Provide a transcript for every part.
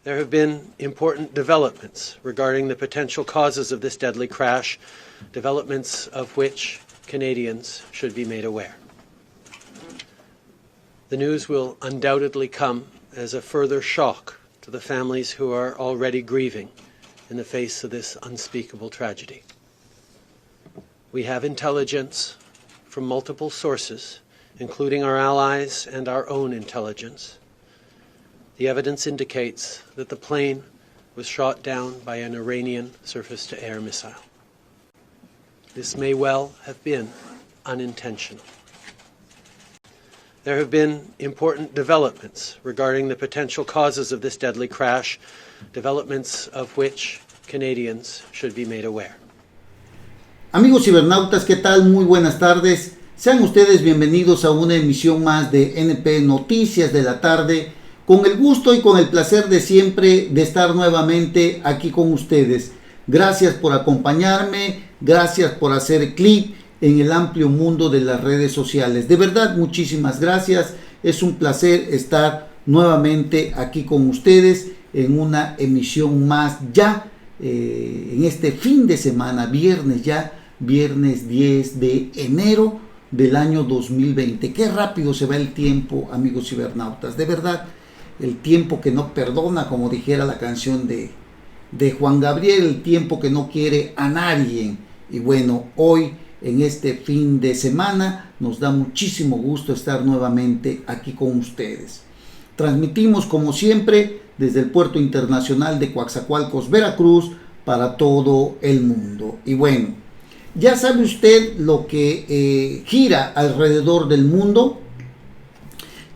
There have been important developments regarding the potential causes of this deadly crash, developments of which Canadians should be made aware. The news will undoubtedly come as a further shock to the families who are already grieving in the face of this unspeakable tragedy. We have intelligence from multiple sources, including our allies and our own intelligence. The evidence indicates that the plane was shot down by an Iranian surface-to-air missile. This may well have been unintentional. There have been important developments regarding the potential causes of this deadly crash, developments of which Canadians should be made aware. Amigos cibernautas, ¿qué tal? Muy buenas tardes. Sean ustedes bienvenidos a una emisión más de NP Noticias de la tarde, con el gusto y con el placer de siempre de estar nuevamente aquí con ustedes. Gracias por acompañarme, gracias por hacer clic en el amplio mundo de las redes sociales. De verdad, muchísimas gracias. Es un placer estar nuevamente aquí con ustedes en una emisión más ya en este fin de semana, viernes 10 de enero del año 2020. Qué rápido se va el tiempo, amigos cibernautas. De verdad, el tiempo que no perdona, como dijera la canción de Juan Gabriel, el tiempo que no quiere a nadie. Y bueno, hoy en este fin de semana nos da muchísimo gusto estar nuevamente aquí con ustedes. Transmitimos como siempre desde el Puerto Internacional de Coatzacoalcos, Veracruz, para todo el mundo. Y bueno, ya sabe usted lo que gira alrededor del mundo.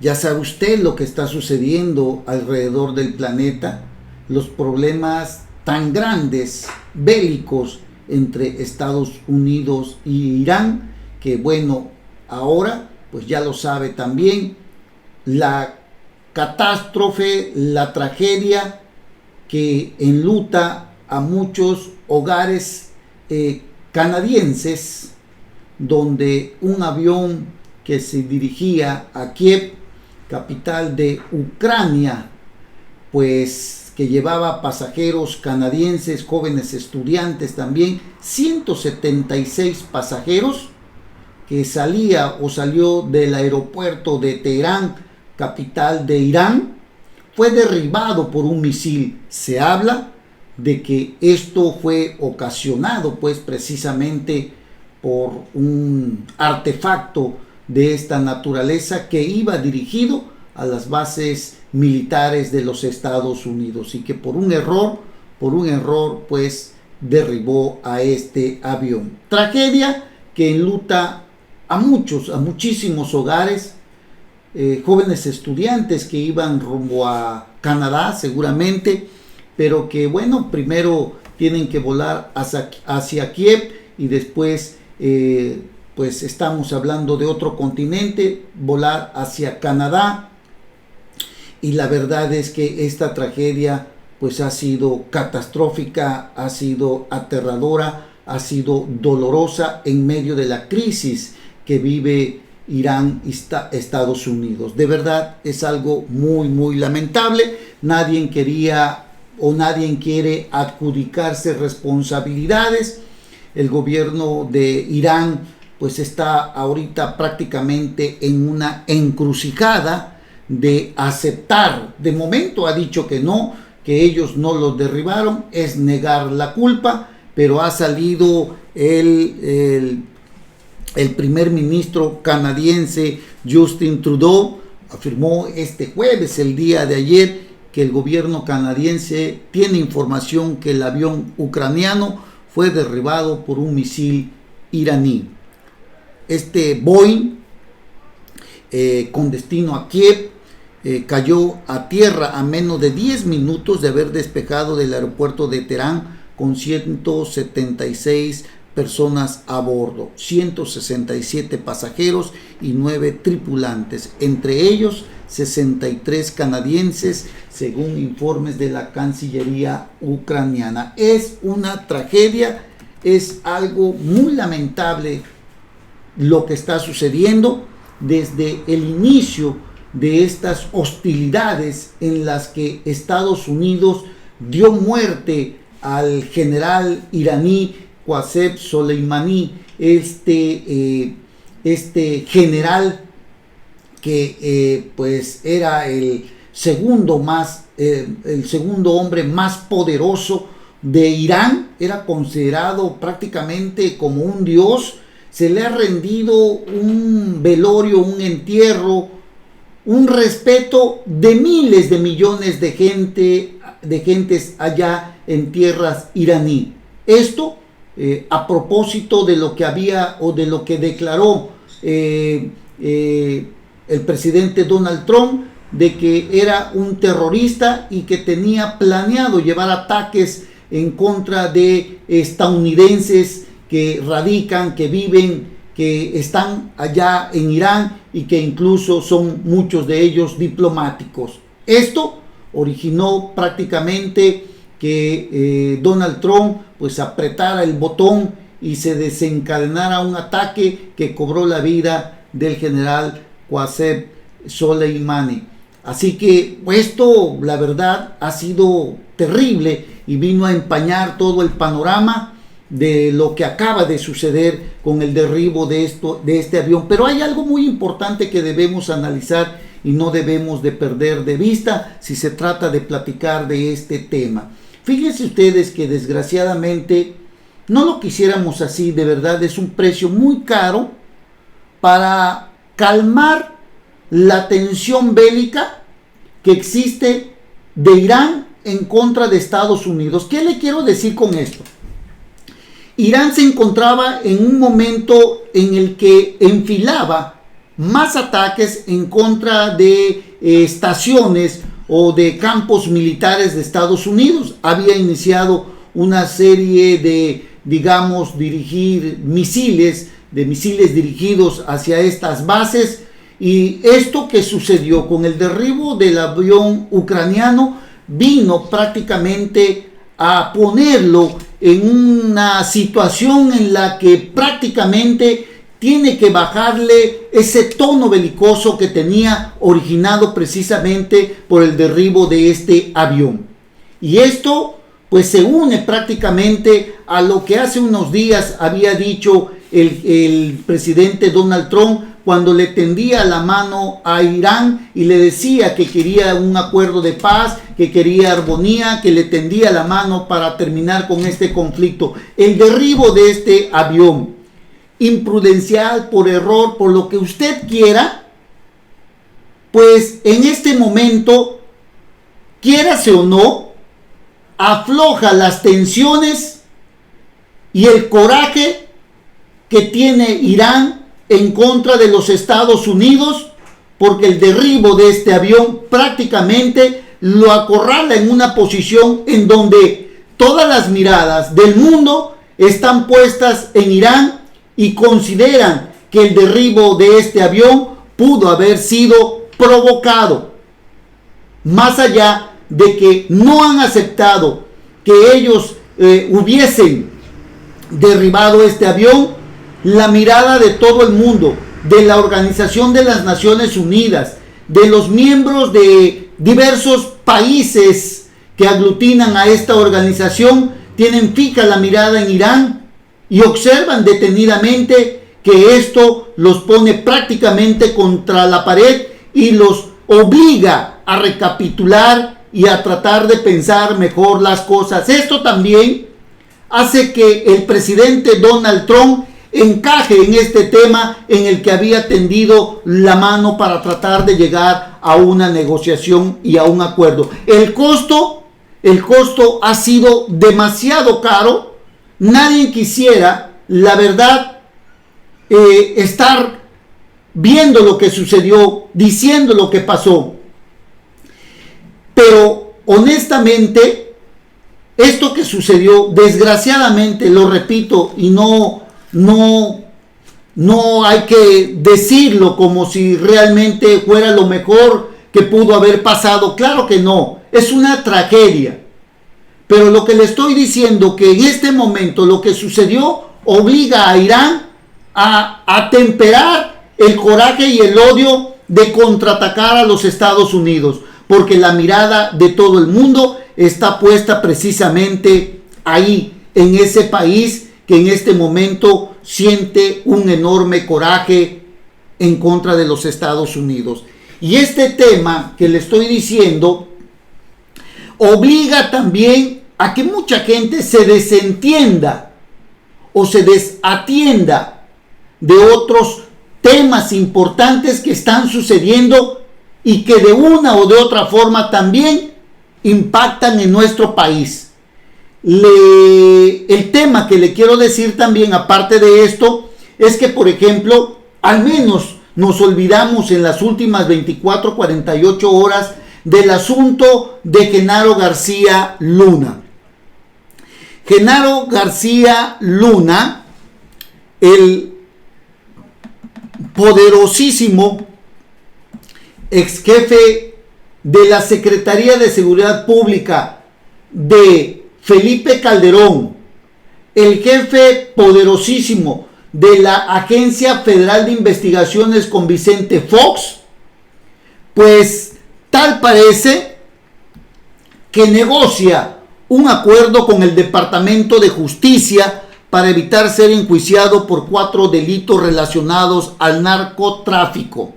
Ya sabe usted lo que está sucediendo alrededor del planeta, los problemas tan grandes, bélicos, entre Estados Unidos y Irán, que bueno, ahora pues ya lo sabe también, la catástrofe, la tragedia que enluta a muchos hogares canadienses, donde un avión que se dirigía a Kiev, capital de Ucrania, pues que llevaba pasajeros canadienses, jóvenes estudiantes también, 176 pasajeros, que salió del aeropuerto de Teherán, capital de Irán, fue derribado por un misil. Se habla de que esto fue ocasionado pues precisamente por un artefacto de esta naturaleza que iba dirigido a las bases militares de los Estados Unidos y que por un error pues derribó a este avión. Tragedia que enluta a muchísimos hogares, jóvenes estudiantes que iban rumbo a Canadá seguramente, pero que bueno, primero tienen que volar hacia Kiev y después pues estamos hablando de otro continente, volar hacia Canadá. Y la verdad es que esta tragedia pues ha sido catastrófica, ha sido aterradora, ha sido dolorosa en medio de la crisis que vive Irán y Estados Unidos. De verdad es algo muy lamentable. Nadie quiere adjudicarse responsabilidades. El gobierno de Irán pues está ahorita prácticamente en una encrucijada de aceptar. De momento ha dicho que no, que ellos no los derribaron, es negar la culpa, pero ha salido el primer ministro canadiense Justin Trudeau, afirmó este jueves, el día de ayer, que el gobierno canadiense tiene información que el avión ucraniano fue derribado por un misil iraní. Este Boeing con destino a Kiev cayó a tierra a menos de 10 minutos de haber despegado del aeropuerto de Teherán con 176 personas a bordo, 167 pasajeros y 9 tripulantes, entre ellos 63 canadienses, según informes de la Cancillería ucraniana. Es una tragedia, es algo muy lamentable lo que está sucediendo. Desde el inicio de estas hostilidades en las que Estados Unidos dio muerte al general iraní Qasem Soleimani, este general que pues era el segundo hombre más poderoso de Irán, era considerado prácticamente como un dios. Se le ha rendido un velorio, un entierro, un respeto de miles de millones de gentes allá en tierras iraní. Esto a propósito de lo que había o de lo que declaró el presidente Donald Trump, de que era un terrorista y que tenía planeado llevar ataques en contra de estadounidenses que radican, que viven, que están allá en Irán y que incluso son muchos de ellos diplomáticos. Esto originó prácticamente que Donald Trump pues apretara el botón y se desencadenara un ataque que cobró la vida del general Qasem Soleimani. Así que esto, la verdad, ha sido terrible y vino a empañar todo el panorama de lo que acaba de suceder con el derribo de este avión. Pero hay algo muy importante que debemos analizar y no debemos de perder de vista si se trata de platicar de este tema. Fíjense ustedes que desgraciadamente no lo quisiéramos así, de verdad es un precio muy caro para calmar la tensión bélica que existe de Irán en contra de Estados Unidos. ¿Qué le quiero decir con esto? Irán se encontraba en un momento en el que enfilaba más ataques en contra de estaciones o de campos militares de Estados Unidos. Había iniciado una serie de, digamos, misiles dirigidos hacia estas bases. Y esto que sucedió con el derribo del avión ucraniano vino prácticamente a ponerlo en una situación en la que prácticamente tiene que bajarle ese tono belicoso que tenía originado precisamente por el derribo de este avión. Y esto pues se une prácticamente a lo que hace unos días había dicho el presidente Donald Trump cuando le tendía la mano a Irán y le decía que quería un acuerdo de paz, que quería armonía, que le tendía la mano para terminar con este conflicto. El derribo de este avión, imprudencial, por error, por lo que usted quiera, pues en este momento, quiérase o no, afloja las tensiones y el coraje que tiene Irán en contra de los Estados Unidos, porque el derribo de este avión prácticamente lo acorrala en una posición en donde todas las miradas del mundo están puestas en Irán y consideran que el derribo de este avión pudo haber sido provocado. Más allá de que no han aceptado que ellos hubiesen derribado este avión, la mirada de todo el mundo, de la Organización de las Naciones Unidas, de los miembros de diversos países que aglutinan a esta organización, tienen fija la mirada en Irán y observan detenidamente que esto los pone prácticamente contra la pared y los obliga a recapitular y a tratar de pensar mejor las cosas. Esto también hace que el presidente Donald Trump encaje en este tema en el que había tendido la mano para tratar de llegar a una negociación y a un acuerdo. El costo ha sido demasiado caro. Nadie quisiera, la verdad, estar viendo lo que sucedió, diciendo lo que pasó. Pero honestamente, esto que sucedió, desgraciadamente, lo repito, y no hay que decirlo como si realmente fuera lo mejor que pudo haber pasado. Claro que no, es una tragedia. Pero lo que le estoy diciendo, que en este momento lo que sucedió obliga a Irán a atemperar el coraje y el odio de contraatacar a los Estados Unidos, porque la mirada de todo el mundo está puesta precisamente ahí, en ese país que en este momento siente un enorme coraje en contra de los Estados Unidos. Y este tema que le estoy diciendo obliga también a que mucha gente se desentienda o se desatienda de otros temas importantes que están sucediendo y que de una o de otra forma también impactan en nuestro país. El tema que le quiero decir también, aparte de esto, es que, por ejemplo, al menos nos olvidamos en las últimas 24, 48 horas del asunto de Genaro García Luna. Genaro García Luna, el poderosísimo ex jefe de la Secretaría de Seguridad Pública de Felipe Calderón, el jefe poderosísimo de la Agencia Federal de Investigaciones con Vicente Fox, pues tal parece que negocia un acuerdo con el Departamento de Justicia para evitar ser enjuiciado por 4 delitos relacionados al narcotráfico.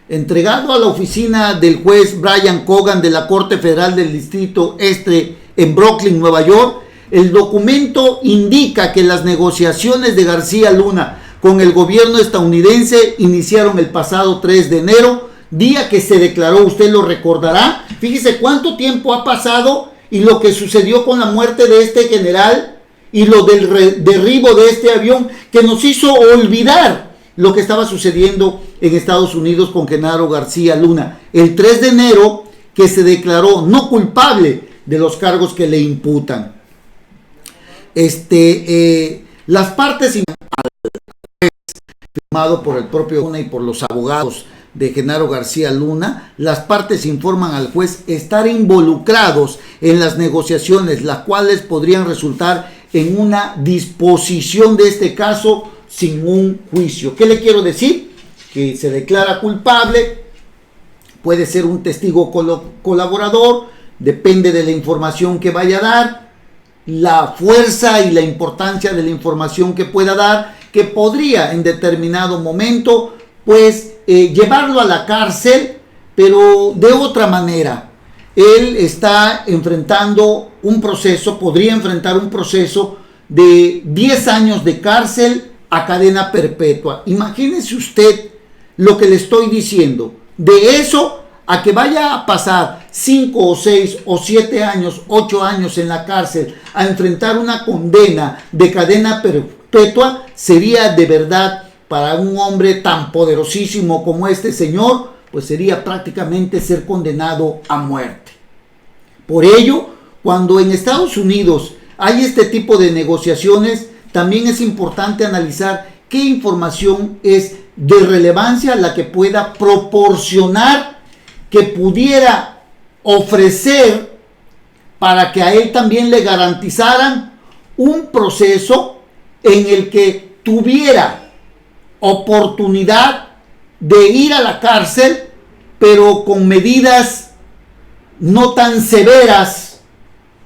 Entregado a la oficina del juez Brian Cogan de la Corte Federal del Distrito Este en Brooklyn, Nueva York, el documento indica que las negociaciones de García Luna con el gobierno estadounidense iniciaron el pasado 3 de enero, día que se declaró, usted lo recordará. Fíjese cuánto tiempo ha pasado y lo que sucedió con la muerte de este general y lo del derribo de este avión que nos hizo olvidar lo que estaba sucediendo en Estados Unidos con Genaro García Luna. El 3 de enero que se declaró no culpable de los cargos que le imputan. Las partes, firmado por el propio Luna y por los abogados de Genaro García Luna, las partes informan al juez estar involucrados en las negociaciones, las cuales podrían resultar en una disposición de este caso sin un juicio. ¿Qué le quiero decir? Que se declara culpable, puede ser un testigo colaborador, depende de la información que vaya a dar, la fuerza y la importancia de la información que pueda dar, que podría en determinado momento pues llevarlo a la cárcel, pero de otra manera. Él está enfrentando un proceso, podría enfrentar un proceso de 10 años de cárcel a cadena perpetua. Imagínese usted lo que le estoy diciendo. De eso a que vaya a pasar 5 o 6 o 7 años, 8 años en la cárcel a enfrentar una condena de cadena perpetua, sería de verdad para un hombre tan poderosísimo como este señor, pues sería prácticamente ser condenado a muerte. Por ello, cuando en Estados Unidos hay este tipo de negociaciones, también es importante analizar qué información es de relevancia la que pueda proporcionar, que pudiera ofrecer para que a él también le garantizaran un proceso en el que tuviera oportunidad de ir a la cárcel, pero con medidas no tan severas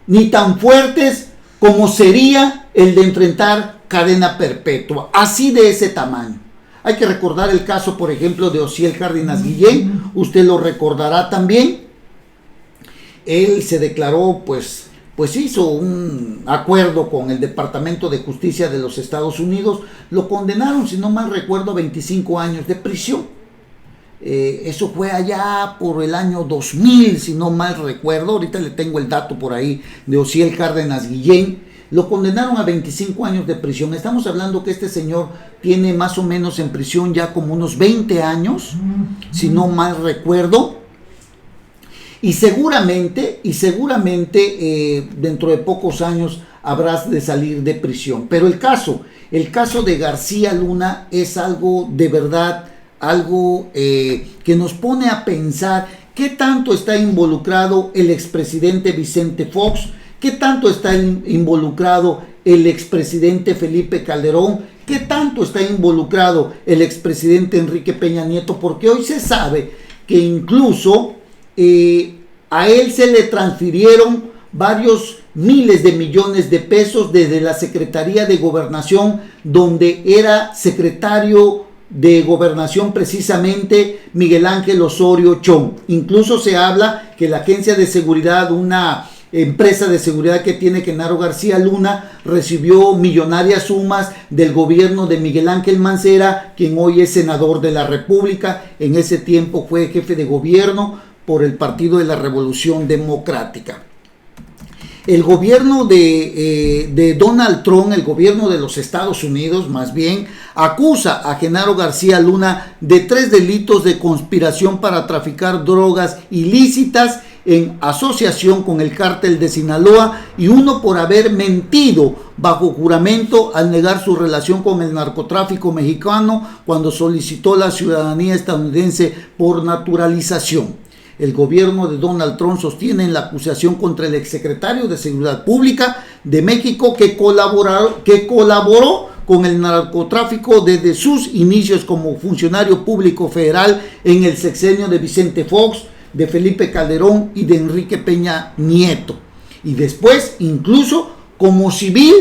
ni tan fuertes como sería el de enfrentar cadena perpetua, así de ese tamaño. Hay que recordar el caso, por ejemplo, de Osiel Cárdenas Guillén, usted lo recordará también. Él se declaró, pues hizo un acuerdo con el Departamento de Justicia de los Estados Unidos, lo condenaron, si no mal recuerdo, a 25 años de prisión. Eso fue allá por el año 2000, si no mal recuerdo, ahorita le tengo el dato por ahí de Osiel Cárdenas Guillén. Lo condenaron a 25 años de prisión. Estamos hablando que este señor tiene más o menos en prisión ya como unos 20 años, si no mal recuerdo. Y seguramente dentro de pocos años habrás de salir de prisión. Pero el caso de García Luna es algo de verdad, algo que nos pone a pensar qué tanto está involucrado el expresidente Vicente Fox, qué tanto está involucrado el expresidente Felipe Calderón, ¿Qué tanto está involucrado el expresidente Enrique Peña Nieto? Porque hoy se sabe que incluso a él se le transfirieron varios miles de millones de pesos desde la Secretaría de Gobernación, donde era secretario de Gobernación precisamente Miguel Ángel Osorio Chong. Incluso se habla que la Agencia de Seguridad, una empresa de seguridad que tiene Genaro García Luna, recibió millonarias sumas del gobierno de Miguel Ángel Mancera, quien hoy es senador de la República. En ese tiempo fue jefe de gobierno por el Partido de la Revolución Democrática. El gobierno de Donald Trump, el gobierno de los Estados Unidos más bien, acusa a Genaro García Luna de 3 delitos de conspiración para traficar drogas ilícitas en asociación con el cártel de Sinaloa, y uno por haber mentido bajo juramento al negar su relación con el narcotráfico mexicano cuando solicitó la ciudadanía estadounidense por naturalización. El gobierno de Donald Trump sostiene la acusación contra el exsecretario de Seguridad Pública de México que colaboró con el narcotráfico desde sus inicios como funcionario público federal en el sexenio de Vicente Fox, de Felipe Calderón y de Enrique Peña Nieto, y después incluso como civil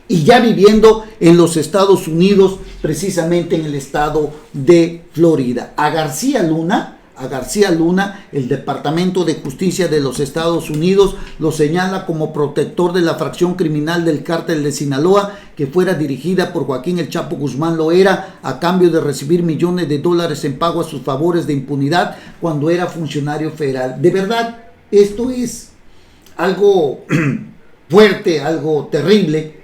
y ya viviendo en los Estados Unidos, precisamente en el estado de Florida. A García Luna, el Departamento de Justicia de los Estados Unidos lo señala como protector de la fracción criminal del cártel de Sinaloa, que fuera dirigida por Joaquín El Chapo Guzmán Loera, a cambio de recibir millones de dólares en pago a sus favores de impunidad cuando era funcionario federal. De verdad, esto es algo fuerte, algo terrible,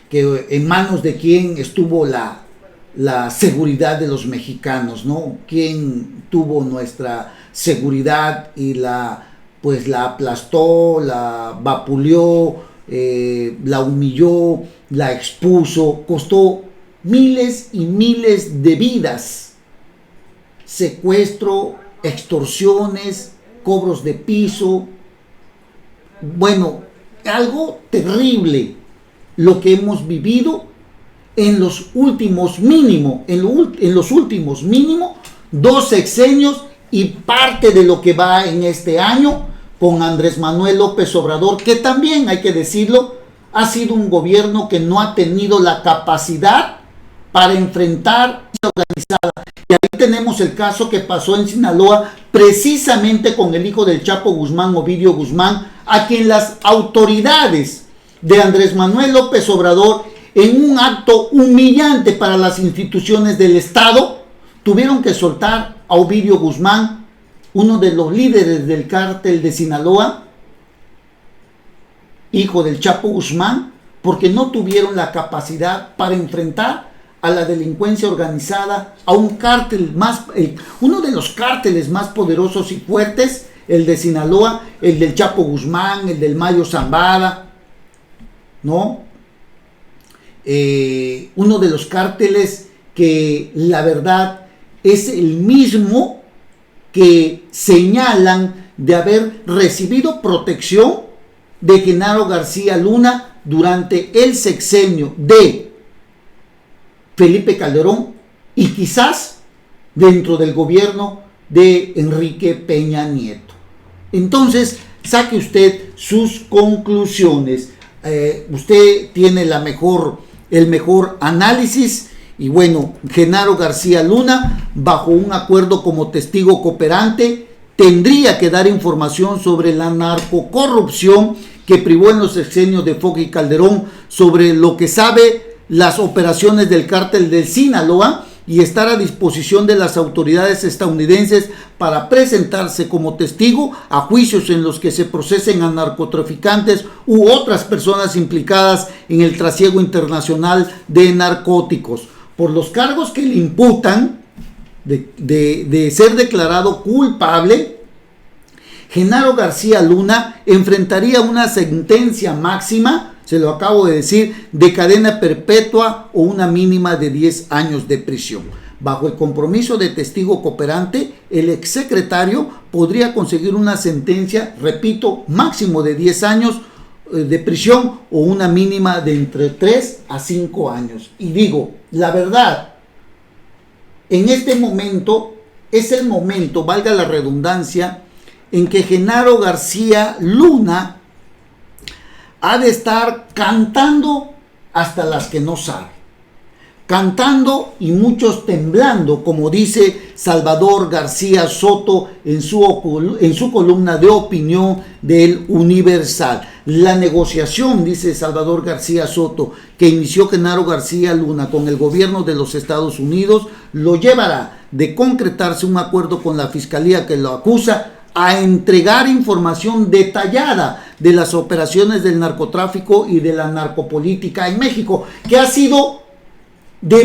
que en manos de quien estuvo la seguridad de los mexicanos, ¿no? Quien tuvo nuestra seguridad y la aplastó, la vapuleó, la humilló, la expuso, costó miles y miles de vidas, secuestro, extorsiones, cobros de piso. Bueno, algo terrible lo que hemos vivido en los últimos mínimo 2 sexenios y parte de lo que va en este año con Andrés Manuel López Obrador, que también, hay que decirlo, ha sido un gobierno que no ha tenido la capacidad para enfrentar la organizada. Y ahí tenemos el caso que pasó en Sinaloa, precisamente con el hijo del Chapo Guzmán, Ovidio Guzmán, a quien las autoridades de Andrés Manuel López Obrador, en un acto humillante para las instituciones del Estado, tuvieron que soltar a Ovidio Guzmán, uno de los líderes del cártel de Sinaloa, hijo del Chapo Guzmán, porque no tuvieron la capacidad para enfrentar a la delincuencia organizada, a un cártel uno de los cárteles más poderosos y fuertes, el de Sinaloa, el del Chapo Guzmán, el del Mayo Zambada, ¿no? Uno de los cárteles que la verdad es el mismo que señalan de haber recibido protección de Genaro García Luna durante el sexenio de Felipe Calderón y quizás dentro del gobierno de Enrique Peña Nieto. Entonces, saque usted sus conclusiones. Usted tiene el mejor análisis. Y bueno, Genaro García Luna, bajo un acuerdo como testigo cooperante, tendría que dar información sobre la narcocorrupción que privó en los sexenios de Fox y Calderón, sobre lo que sabe las operaciones del cártel del Sinaloa, y estar a disposición de las autoridades estadounidenses para presentarse como testigo a juicios en los que se procesen a narcotraficantes u otras personas implicadas en el trasiego internacional de narcóticos. Por los cargos que le imputan de ser declarado culpable, Genaro García Luna enfrentaría una sentencia máxima, se lo acabo de decir, de cadena perpetua o una mínima de 10 años de prisión. Bajo el compromiso de testigo cooperante, el exsecretario podría conseguir una sentencia, repito, máximo de 10 años de prisión o una mínima de entre 3 a 5 años. Y digo, la verdad, en este momento es el momento, valga la redundancia, en que Genaro García Luna ha de estar cantando hasta las que no sabe. Cantando y muchos temblando, como dice Salvador García Soto en su columna de opinión del Universal. La negociación, dice Salvador García Soto, que inició Genaro García Luna con el gobierno de los Estados Unidos, lo llevará de concretarse un acuerdo con la fiscalía que lo acusa a entregar información detallada de las operaciones del narcotráfico y de la narcopolítica en México, que ha sido de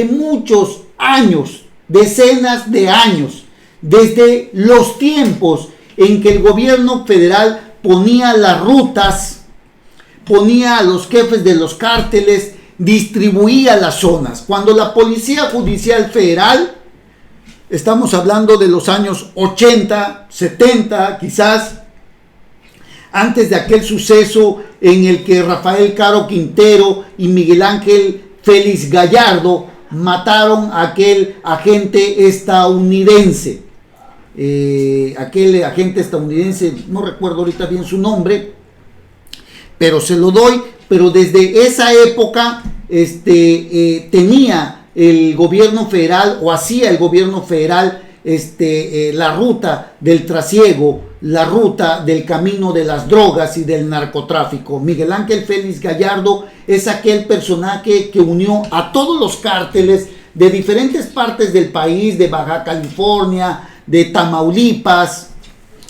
muchos años, decenas de años, desde los tiempos en que el gobierno federal ponía las rutas, ponía a los jefes de los cárteles, distribuía las zonas. Cuando la Policía Judicial Federal, estamos hablando de los años 80, 70, quizás, antes de aquel suceso en el que Rafael Caro Quintero y Miguel Ángel Félix Gallardo mataron a aquel agente estadounidense. No recuerdo ahorita bien su nombre, pero se lo doy. Pero desde esa época tenía el gobierno federal, o hacía el gobierno federal, la ruta del trasiego, la ruta del camino de las drogas y del narcotráfico. Miguel Ángel Félix Gallardo es aquel personaje que unió a todos los cárteles de diferentes partes del país, de Baja California, de Tamaulipas,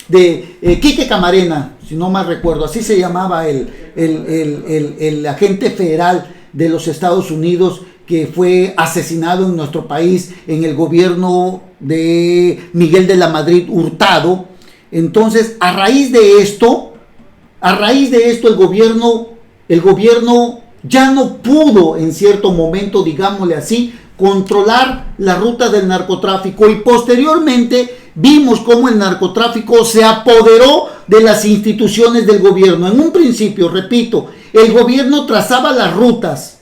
de Quique Camarena, si no mal recuerdo, así se llamaba el agente federal de los Estados Unidos que fue asesinado en nuestro país en el gobierno de Miguel de la Madrid Hurtado. Entonces, a raíz de esto el gobierno ya no pudo, en cierto momento, digámosle así, controlar la ruta del narcotráfico, y posteriormente vimos cómo el narcotráfico se apoderó de las instituciones del gobierno. En un principio, repito, el gobierno trazaba las rutas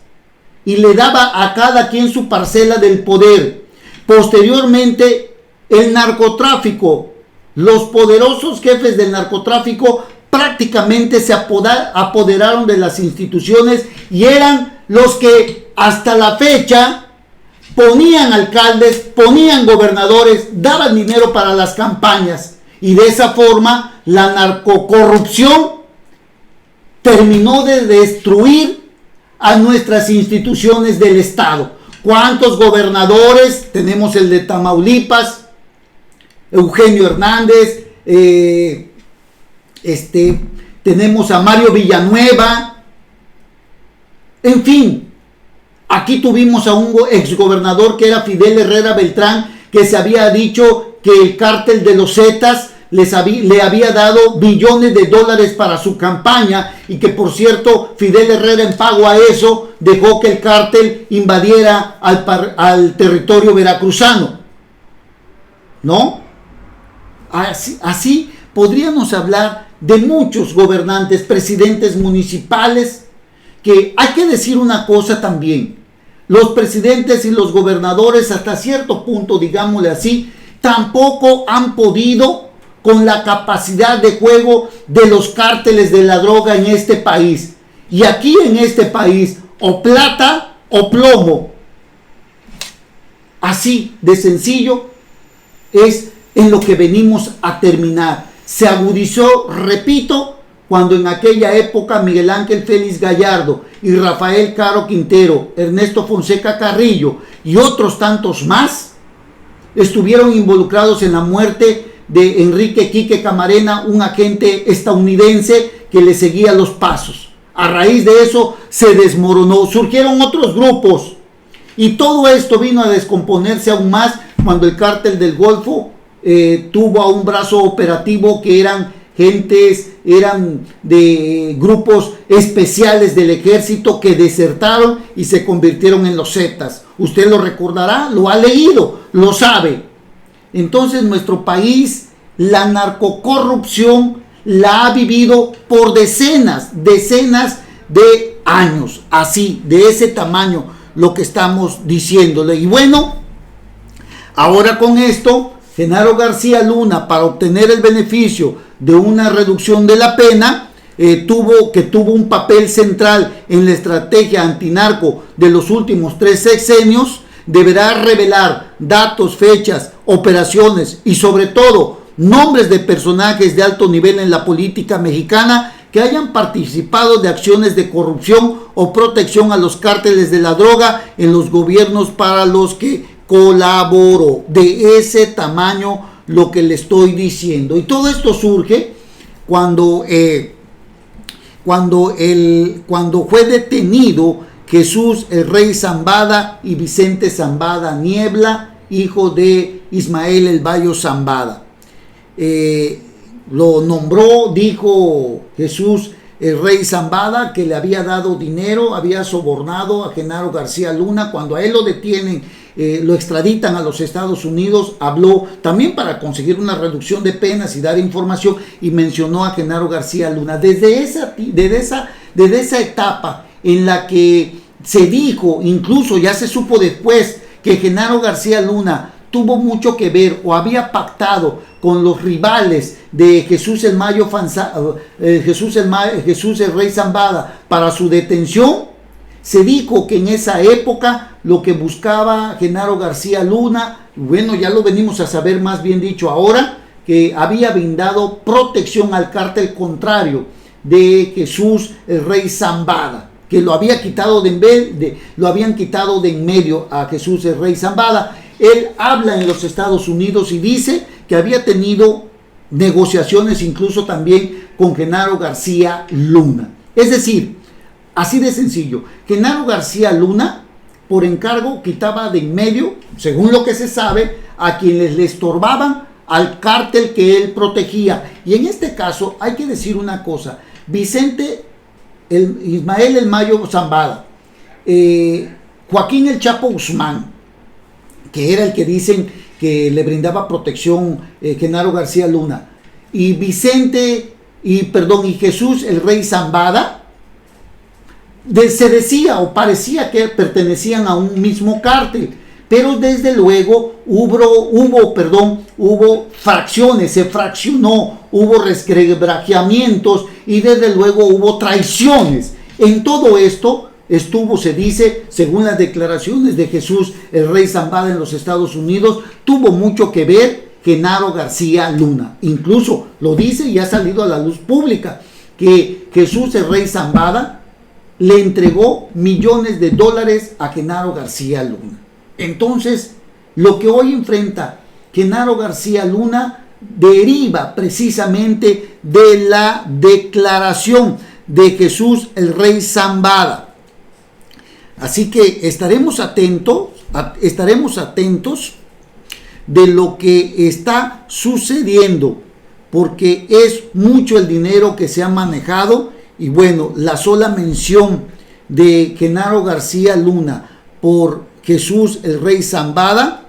y le daba a cada quien su parcela del poder. Posteriormente, el narcotráfico, los poderosos jefes del narcotráfico prácticamente se apoderaron de las instituciones y eran los que hasta la fecha ponían alcaldes, ponían gobernadores, daban dinero para las campañas, y de esa forma la narcocorrupción terminó de destruir a nuestras instituciones del Estado. ¿Cuántos gobernadores? Tenemos el de Tamaulipas, Eugenio Hernández, tenemos a Mario Villanueva, en fin. Aquí tuvimos a un exgobernador que era Fidel Herrera Beltrán, que se había dicho que el cártel de los Zetas le había dado billones de dólares para su campaña, y que, por cierto, Fidel Herrera, en pago a eso, dejó que el cártel invadiera al territorio veracruzano, ¿no? Así podríamos hablar de muchos gobernantes, presidentes municipales, que hay que decir una cosa también: los presidentes y los gobernadores, hasta cierto punto, digámosle así, tampoco han podido con la capacidad de juego de los cárteles de la droga en este país. Y aquí en este país, o plata o plomo. Así de sencillo es en lo que venimos a terminar. Se agudizó, repito, cuando en aquella época Miguel Ángel Félix Gallardo y Rafael Caro Quintero, Ernesto Fonseca Carrillo y otros tantos más estuvieron involucrados en la muerte de Enrique Quique Camarena, un agente estadounidense que le seguía los pasos. A raíz de eso se desmoronó, surgieron otros grupos, y todo esto vino a descomponerse aún más cuando el cártel del Golfo tuvo a un brazo operativo que eran de grupos especiales del ejército que desertaron y se convirtieron en los Zetas. Usted lo recordará, lo ha leído, lo sabe. Entonces, nuestro país, la narcocorrupción, la ha vivido por decenas de años, así, de ese tamaño, lo que estamos diciéndole. Y bueno, ahora con esto, Genaro García Luna, para obtener el beneficio de una reducción de la pena, tuvo un papel central en la estrategia antinarco de los últimos 3 sexenios, deberá revelar datos, fechas, operaciones y sobre todo nombres de personajes de alto nivel en la política mexicana que hayan participado de acciones de corrupción o protección a los cárteles de la droga en los gobiernos para los que colaboró. De ese tamaño lo que le estoy diciendo. Y todo esto surge cuando fue detenido Jesús el Rey Zambada y Vicente Zambada Niebla, hijo de Ismael el Bayo Zambada. Lo nombró, dijo Jesús el Rey Zambada, que le había dado dinero, había sobornado a Genaro García Luna. Cuando a él lo detienen, lo extraditan a los Estados Unidos, habló también para conseguir una reducción de penas y dar información, y mencionó a Genaro García Luna. Desde esa etapa en la que se dijo, incluso ya se supo después, que Genaro García Luna tuvo mucho que ver o había pactado con los rivales de Jesús el Rey Zambada para su detención. Se dijo que en esa época lo que buscaba Genaro García Luna, bueno, ya lo venimos a saber, más bien dicho ahora, que había brindado protección al cártel contrario de Jesús el Rey Zambada, que lo habían quitado de en medio a Jesús el Rey Zambada. Él habla en los Estados Unidos y dice que había tenido negociaciones incluso también con Genaro García Luna. Es decir, así de sencillo, Genaro García Luna, por encargo, quitaba de en medio, según lo que se sabe, a quienes le estorbaban al cártel que él protegía. Y en este caso hay que decir una cosa: Ismael el Mayo Zambada, Joaquín el Chapo Guzmán, que era el que dicen que le brindaba protección Genaro García Luna, y Jesús el Rey Zambada, se decía o parecía que pertenecían a un mismo cártel, pero desde luego hubo fracciones, se fraccionó, hubo resquebrajamientos y desde luego hubo traiciones. En todo esto se dice, según las declaraciones de Jesús el Rey Zambada en los Estados Unidos, tuvo mucho que ver Genaro García Luna. Incluso lo dice y ha salido a la luz pública que Jesús el Rey Zambada le entregó millones de dólares a Genaro García Luna. Entonces, lo que hoy enfrenta Genaro García Luna deriva precisamente de la declaración de Jesús el Rey Zambada. Así que estaremos atentos de lo que está sucediendo, porque es mucho el dinero que se ha manejado. Y bueno, la sola mención de Genaro García Luna por Jesús el Rey Zambada,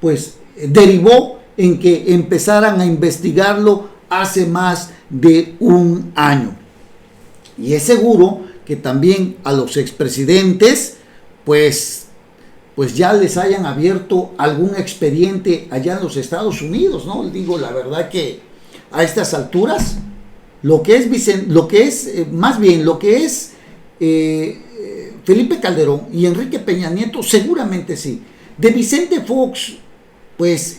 pues derivó en que empezaran a investigarlo hace más de un año. Y es seguro que también a los expresidentes, pues ya les hayan abierto algún expediente allá en los Estados Unidos, ¿no? Digo, la verdad que a estas alturas, lo que es Felipe Calderón y Enrique Peña Nieto, seguramente sí. De Vicente Fox, pues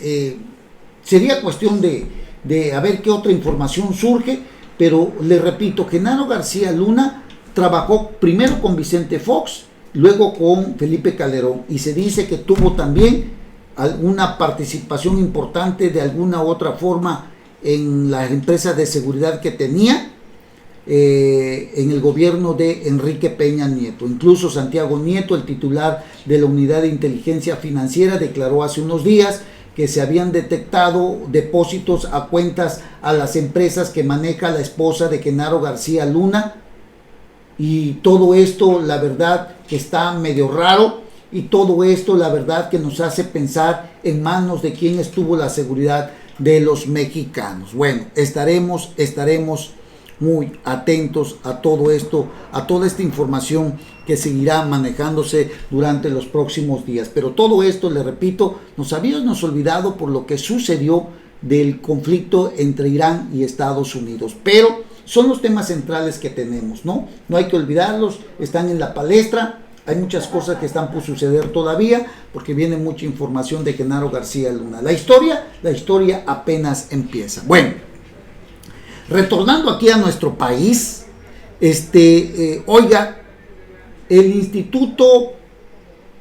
sería cuestión de a ver qué otra información surge, pero le repito, Genaro García Luna trabajó primero con Vicente Fox, luego con Felipe Calderón, y se dice que tuvo también alguna participación importante de alguna u otra forma en las empresas de seguridad que tenía en el gobierno de Enrique Peña Nieto. Incluso Santiago Nieto, el titular de la Unidad de Inteligencia Financiera, declaró hace unos días que se habían detectado depósitos a cuentas a las empresas que maneja la esposa de Genaro García Luna, y todo esto, la verdad, que está medio raro, y todo esto, la verdad, que nos hace pensar en manos de quién estuvo la seguridad de los mexicanos. Bueno, estaremos muy atentos a todo esto, a toda esta información que seguirá manejándose durante los próximos días. Pero todo esto, le repito, nos habíamos olvidado por lo que sucedió del conflicto entre Irán y Estados Unidos. Pero son los temas centrales que tenemos, ¿no? No hay que olvidarlos, están en la palestra. Hay muchas cosas que están por suceder todavía, porque viene mucha información de Genaro García Luna. La historia apenas empieza. Bueno, retornando aquí a nuestro país, oiga, el Instituto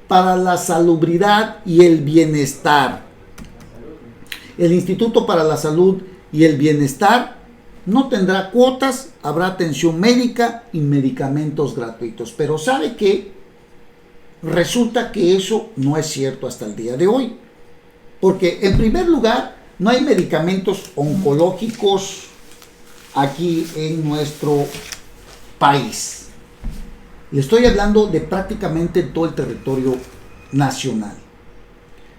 para la Salubridad y el Bienestar, el Instituto para la Salud y el Bienestar no tendrá cuotas, habrá atención médica y medicamentos gratuitos. Pero ¿sabe qué? Resulta que eso no es cierto hasta el día de hoy. Porque en primer lugar, no hay medicamentos oncológicos aquí en nuestro país. Le estoy hablando de prácticamente todo el territorio nacional.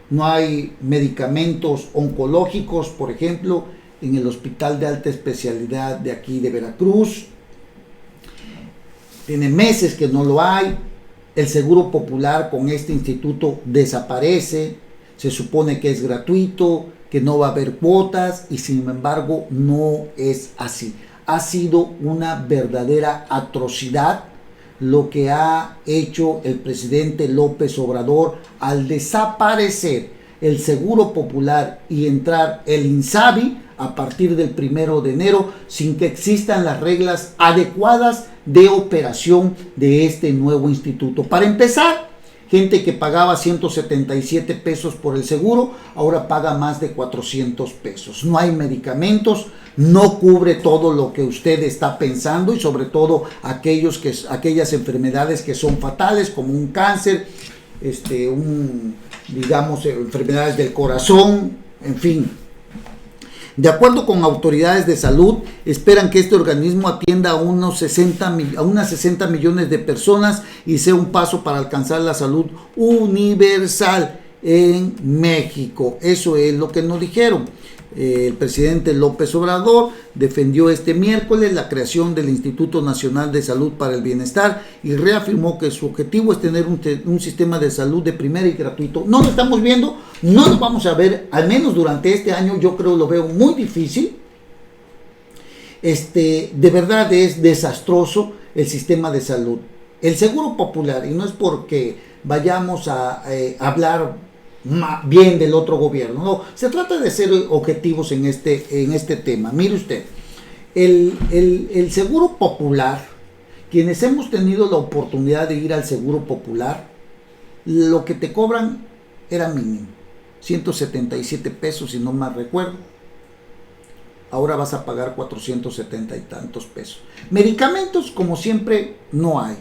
No hay medicamentos oncológicos, por ejemplo, en el Hospital de Alta Especialidad de aquí de Veracruz. Tiene meses que no lo hay. El Seguro Popular con este instituto desaparece. Se supone que es gratuito, que no va a haber cuotas, y sin embargo no es así. Ha sido una verdadera atrocidad lo que ha hecho el presidente López Obrador al desaparecer el Seguro Popular y entrar el INSABI a partir del 1 de enero sin que existan las reglas adecuadas de operación de este nuevo instituto. Para empezar, gente que pagaba 177 pesos por el seguro, ahora paga más de 400 pesos. No hay medicamentos, no cubre todo lo que usted está pensando, y sobre todo aquellas enfermedades que son fatales, como un cáncer, enfermedades del corazón, en fin. De acuerdo con autoridades de salud, esperan que este organismo atienda a unas 60 millones de personas y sea un paso para alcanzar la salud universal en México. Eso es lo que nos dijeron. El presidente López Obrador defendió este miércoles la creación del Instituto Nacional de Salud para el Bienestar y reafirmó que su objetivo es tener un sistema de salud de primera y gratuito. No lo estamos viendo, no lo vamos a ver, al menos durante este año. Yo creo lo veo muy difícil. De verdad es desastroso el sistema de salud. El Seguro Popular, y no es porque vayamos a hablar bien del otro gobierno, no, se trata de ser objetivos en este tema. Mire usted, el Seguro Popular, quienes hemos tenido la oportunidad de ir al Seguro Popular, lo que te cobran era mínimo, 177 pesos si no mal recuerdo. Ahora vas a pagar 470 y tantos pesos. Medicamentos, como siempre, no hay.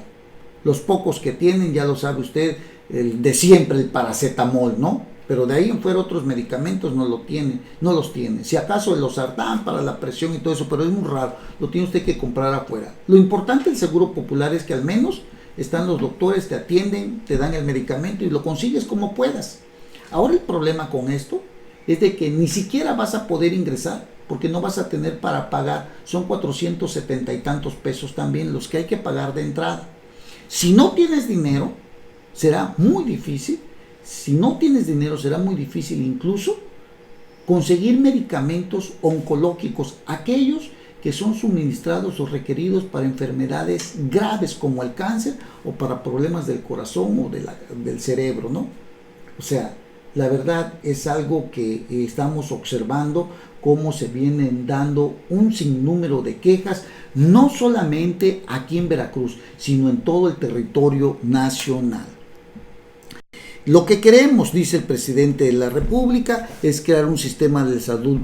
Los pocos que tienen, ya lo sabe usted, el de siempre, el paracetamol, ¿no? Pero de ahí en fuera otros medicamentos no los tiene. Si acaso el losartán para la presión y todo eso, pero es muy raro, lo tiene usted que comprar afuera. Lo importante del Seguro Popular es que al menos están los doctores, te atienden, te dan el medicamento y lo consigues como puedas. Ahora el problema con esto es de que ni siquiera vas a poder ingresar, porque no vas a tener para pagar. Son 470 y tantos pesos también los que hay que pagar de entrada. Si no tienes dinero, será muy difícil. Si no tienes dinero, será muy difícil incluso conseguir medicamentos oncológicos, aquellos que son suministrados o requeridos para enfermedades graves como el cáncer o para problemas del corazón o del cerebro, ¿no? O sea, la verdad es algo que estamos observando, cómo se vienen dando un sinnúmero de quejas, no solamente aquí en Veracruz, sino en todo el territorio nacional. Lo que queremos, dice el presidente de la República, es crear un sistema de salud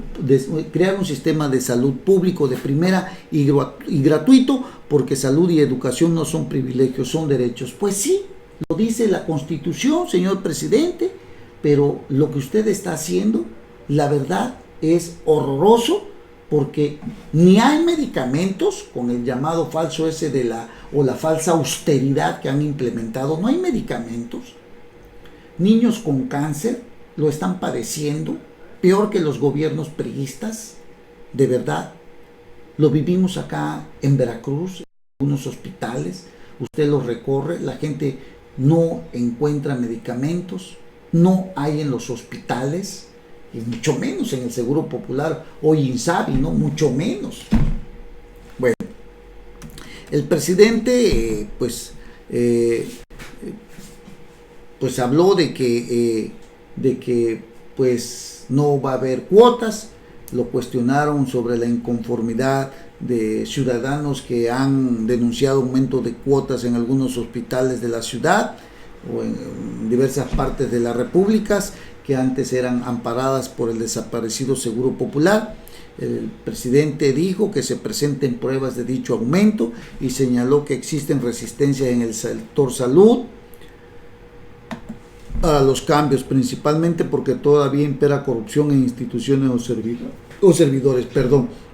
público de primera y gratuito, porque salud y educación no son privilegios, son derechos. Pues sí, lo dice la Constitución, señor presidente, pero lo que usted está haciendo, la verdad, es horroroso, porque ni hay medicamentos, con el llamado falso ese la falsa austeridad que han implementado, no hay medicamentos. Niños con cáncer lo están padeciendo, peor que los gobiernos priistas, de verdad. Lo vivimos acá en Veracruz, en algunos hospitales, usted los recorre, la gente no encuentra medicamentos, no hay en los hospitales, y mucho menos en el Seguro Popular o INSABI, ¿no? Mucho menos. Bueno, el presidente pues habló de que pues no va a haber cuotas. Lo cuestionaron sobre la inconformidad de ciudadanos que han denunciado aumento de cuotas en algunos hospitales de la ciudad o en diversas partes de las repúblicas que antes eran amparadas por el desaparecido Seguro Popular. El presidente dijo que se presenten pruebas de dicho aumento y señaló que existen resistencias en el sector salud a los cambios, principalmente porque todavía impera corrupción en instituciones o servidores,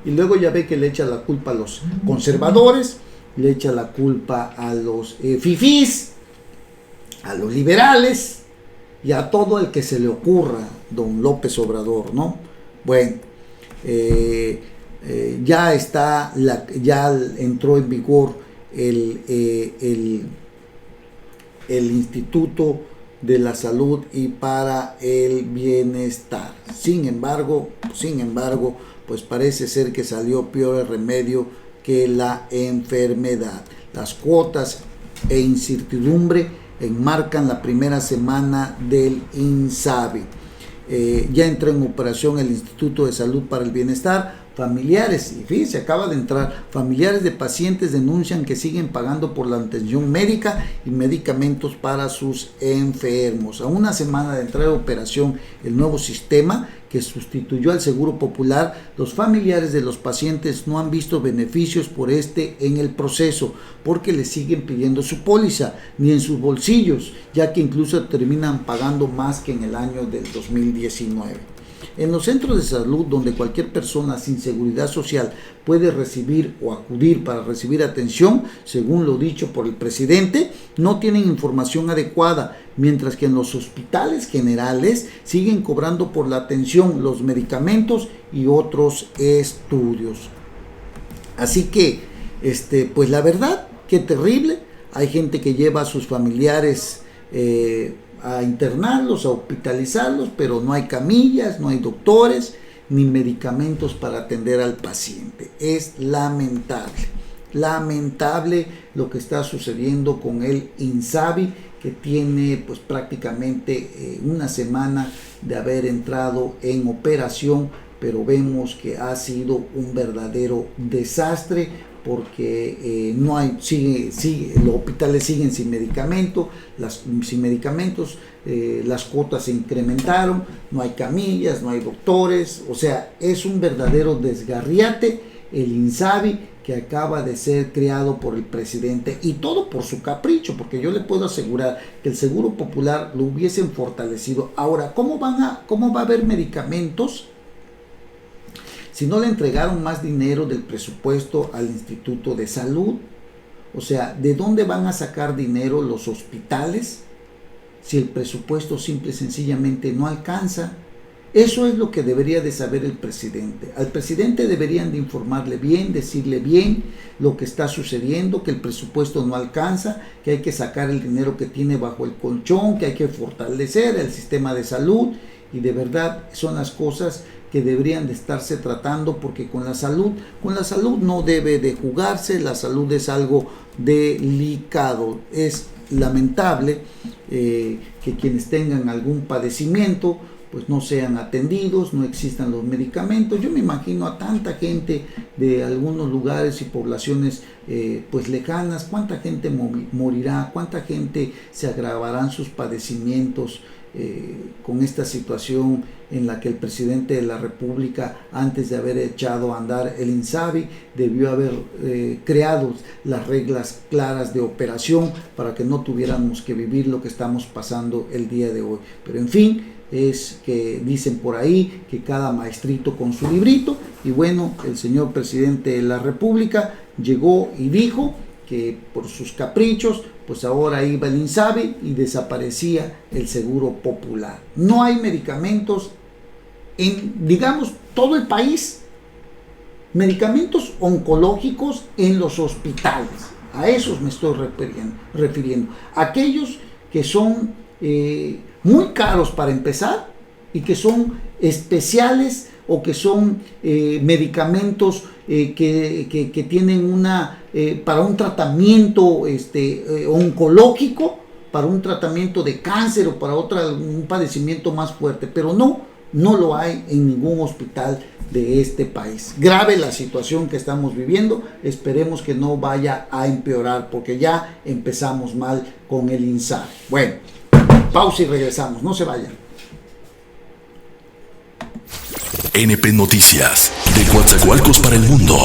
y luego ya ve que le echa la culpa a los conservadores, le echa la culpa a los fifís, a los liberales y a todo el que se le ocurra, don López Obrador, ¿no? Bueno, ya entró en vigor el Instituto de la Salud y para el Bienestar. Sin embargo, pues parece ser que salió peor el remedio que la enfermedad. Las cuotas e incertidumbre enmarcan la primera semana del INSABI. Ya entró en operación el Instituto de Salud para el Bienestar. Familiares, y fíjense, acaba de entrar, familiares de pacientes denuncian que siguen pagando por la atención médica y medicamentos para sus enfermos. A una semana de entrar en operación el nuevo sistema que sustituyó al Seguro Popular, los familiares de los pacientes no han visto beneficios por en el proceso, porque les siguen pidiendo su póliza, ni en sus bolsillos, ya que incluso terminan pagando más que en el año del 2019. En los centros de salud, donde cualquier persona sin seguridad social puede recibir o acudir para recibir atención, según lo dicho por el presidente, no tienen información adecuada, mientras que en los hospitales generales siguen cobrando por la atención, los medicamentos y otros estudios. Así que, pues la verdad, qué terrible. Hay gente que lleva a sus familiares a internarlos, a hospitalizarlos, pero no hay camillas, no hay doctores, ni medicamentos para atender al paciente. Es lamentable lo que está sucediendo con el INSABI, que tiene pues prácticamente una semana de haber entrado en operación, pero vemos que ha sido un verdadero desastre, porque no hay, los hospitales siguen sin medicamentos, las cuotas se incrementaron, no hay camillas, no hay doctores, o sea, es un verdadero desgarriate el INSABI que acaba de ser creado por el presidente, y todo por su capricho, porque yo le puedo asegurar que el Seguro Popular lo hubiesen fortalecido. Ahora, ¿cómo va a haber medicamentos si no le entregaron más dinero del presupuesto al Instituto de Salud? O sea, ¿de dónde van a sacar dinero los hospitales si el presupuesto simple y sencillamente no alcanza? Eso es lo que debería de saber el presidente. Al presidente deberían de informarle bien, decirle bien lo que está sucediendo, que el presupuesto no alcanza, que hay que sacar el dinero que tiene bajo el colchón, que hay que fortalecer el sistema de salud, y de verdad son las cosas que deberían de estarse tratando, porque con la salud no debe de jugarse. La salud es algo delicado. Es lamentable que quienes tengan algún padecimiento pues no sean atendidos, no existan los medicamentos. Yo me imagino a tanta gente de algunos lugares y poblaciones pues lejanas, cuánta gente morirá, cuánta gente se agravarán sus padecimientos con esta situación en la que el presidente de la República, antes de haber echado a andar el INSABI, debió haber creado las reglas claras de operación para que no tuviéramos que vivir lo que estamos pasando el día de hoy. Pero en fin, es que dicen por ahí que cada maestrito con su librito, y bueno, el señor presidente de la República llegó y dijo que por sus caprichos pues ahora iba el INSABI y desaparecía el Seguro Popular. No hay medicamentos en, digamos, todo el país. Medicamentos oncológicos en los hospitales. A esos me estoy refiriendo. Aquellos que son muy caros para empezar y que son especiales o que son medicamentos que tienen para un tratamiento oncológico, para un tratamiento de cáncer o para un padecimiento más fuerte, pero no lo hay en ningún hospital de este país. Grave la situación que estamos viviendo, esperemos que no vaya a empeorar, porque ya empezamos mal con el INSABI. Bueno, pausa y regresamos, no se vayan. NP Noticias, de Coatzacoalcos para el mundo.